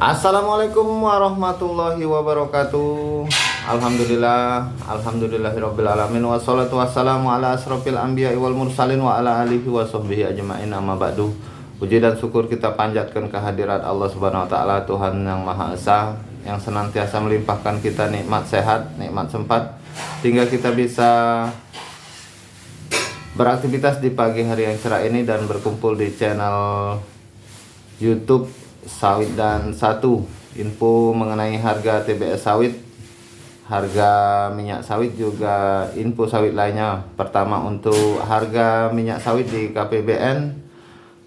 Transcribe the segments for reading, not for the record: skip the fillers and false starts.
Assalamualaikum warahmatullahi wabarakatuh. Alhamdulillahirabbil alamin wassalatu wassalamu ala asrofil anbiya'i wal mursalin wa ala alihi wa sahbihi ajma'in, amma ba'du. Puji dan syukur kita panjatkan kehadirat Allah Subhanahu wa taala, Tuhan yang Maha Esa, yang senantiasa melimpahkan kita nikmat sehat, nikmat sempat sehingga kita bisa beraktivitas di pagi hari yang cerah ini dan berkumpul di channel YouTube Sawit dan Satu. Info mengenai harga TBS sawit, harga minyak sawit, juga info sawit lainnya. Pertama, untuk harga minyak sawit di KPBN.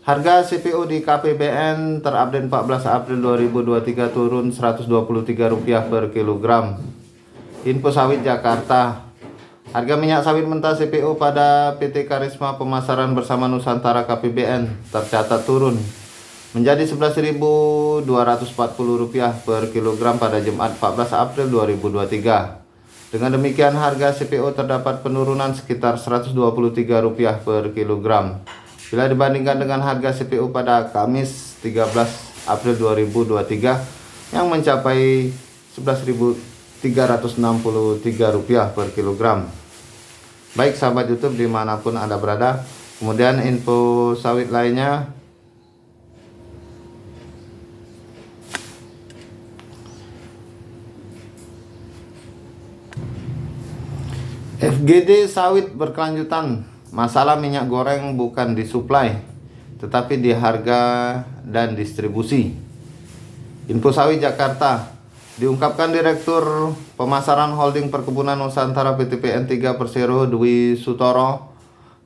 Harga CPO di KPBN terupdate 14 April 2023 turun Rp123 per kilogram. Info sawit Jakarta. Harga minyak sawit mentah CPO pada PT Karisma Pemasaran Bersama Nusantara KPBN tercatat turun menjadi Rp11.240 per kilogram pada Jumat 14 April 2023. Dengan demikian harga CPO terdapat penurunan sekitar Rp123 per kilogram bila dibandingkan dengan harga CPO pada Kamis 13 April 2023 yang mencapai Rp11.363 per kilogram. Baik sahabat YouTube dimanapun Anda berada. Kemudian info sawit lainnya, FGD sawit berkelanjutan. Masalah minyak goreng bukan di suplai, tetapi di harga dan distribusi. Info sawit Jakarta. Diungkapkan Direktur Pemasaran Holding Perkebunan Nusantara PTPN 3 Persero Dwi Sutoro,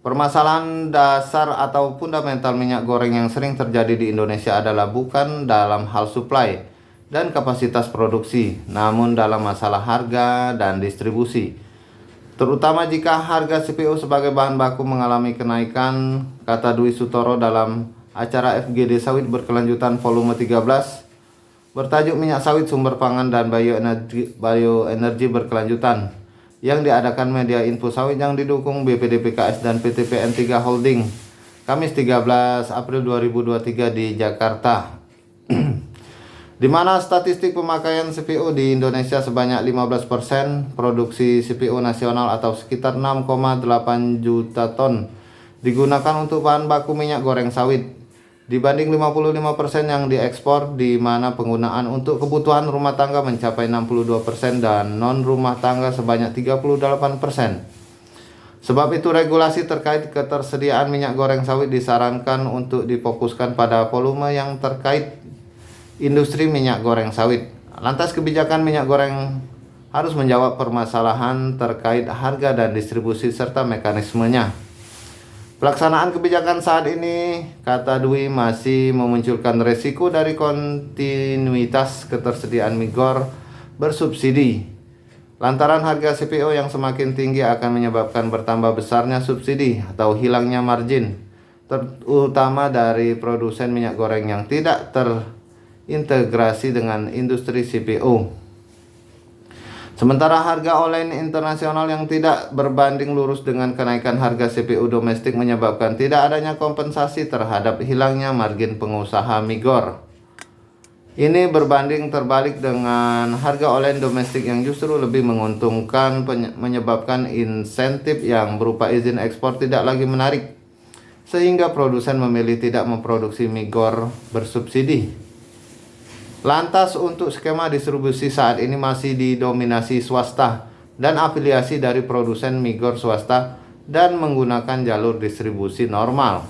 permasalahan dasar atau fundamental minyak goreng yang sering terjadi di Indonesia adalah bukan dalam hal suplai dan kapasitas produksi, namun dalam masalah harga dan distribusi. Terutama jika harga CPO sebagai bahan baku mengalami kenaikan, kata Dwi Sutoro dalam acara FGD Sawit Berkelanjutan volume 13 bertajuk Minyak Sawit Sumber Pangan dan Bioenergi Berkelanjutan yang diadakan media info sawit yang didukung BPDPKS dan PTPN 3 Holding Kamis 13 April 2023 di Jakarta. Di mana statistik pemakaian CPO di Indonesia sebanyak 15%, produksi CPO nasional atau sekitar 6,8 juta ton digunakan untuk bahan baku minyak goreng sawit dibanding 55% yang diekspor, di mana penggunaan untuk kebutuhan rumah tangga mencapai 62% dan non rumah tangga sebanyak 38%. Sebab itu regulasi terkait ketersediaan minyak goreng sawit disarankan untuk difokuskan pada volume yang terkait industri minyak goreng sawit. Lantas kebijakan minyak goreng harus menjawab permasalahan terkait harga dan distribusi serta mekanismenya. Pelaksanaan kebijakan saat ini, kata Dwi, masih memunculkan resiko dari kontinuitas ketersediaan migor bersubsidi. Lantaran harga CPO yang semakin tinggi akan menyebabkan bertambah besarnya subsidi atau hilangnya margin, terutama dari produsen minyak goreng yang tidak terintegrasi dengan industri CPO. Sementara harga online internasional yang tidak berbanding lurus dengan kenaikan harga CPO domestik menyebabkan tidak adanya kompensasi terhadap hilangnya margin pengusaha migor. Ini berbanding terbalik dengan harga online domestik yang justru lebih menguntungkan, menyebabkan insentif yang berupa izin ekspor tidak lagi menarik, sehingga produsen memilih tidak memproduksi migor bersubsidi. Lantas untuk skema distribusi saat ini masih didominasi swasta dan afiliasi dari produsen migor swasta dan menggunakan jalur distribusi normal.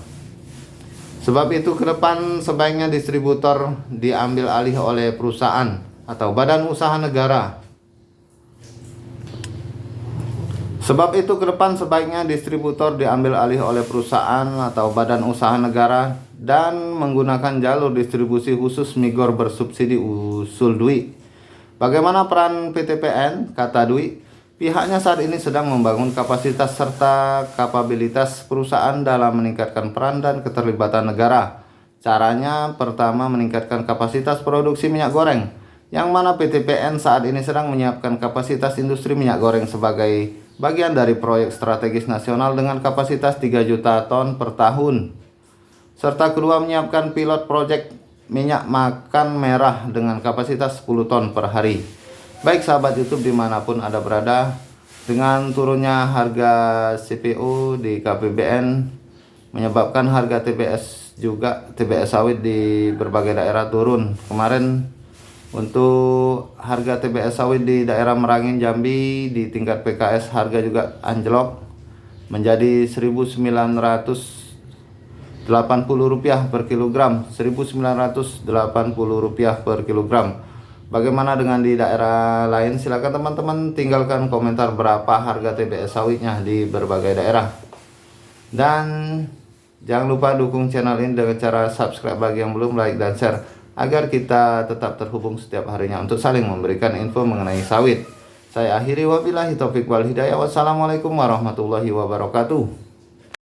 Sebab itu ke depan sebaiknya distributor diambil alih oleh perusahaan atau badan usaha negara. Sebab itu ke depan sebaiknya distributor diambil alih oleh perusahaan atau badan usaha negara dan menggunakan jalur distribusi khusus migor bersubsidi, usul Dwi. Bagaimana peran PTPN? Kata Dwi, pihaknya saat ini sedang membangun kapasitas serta kapabilitas perusahaan dalam meningkatkan peran dan keterlibatan negara. Caranya pertama meningkatkan kapasitas produksi minyak goreng, yang mana PTPN saat ini sedang menyiapkan kapasitas industri minyak goreng sebagai bagian dari proyek strategis nasional dengan kapasitas 3 juta ton per tahun. Serta kedua menyiapkan pilot project minyak makan merah dengan kapasitas 10 ton per hari. Baik sahabat YouTube dimanapun Anda berada, dengan turunnya harga CPO di KPBN menyebabkan harga TBS sawit di berbagai daerah turun. Kemarin untuk harga TBS sawit di daerah Merangin Jambi di tingkat PKS harga juga anjlok menjadi Rp1.980 per kilogram, Rp1.980 per kilogram. Bagaimana dengan di daerah lain? Silakan teman-teman tinggalkan komentar berapa harga TBS sawitnya di berbagai daerah. Dan jangan lupa dukung channel ini dengan cara subscribe bagi yang belum, like dan share, agar kita tetap terhubung setiap harinya untuk saling memberikan info mengenai sawit. Saya akhiri, wabillahi taufik wal hidayah. Wassalamualaikum warahmatullahi wabarakatuh.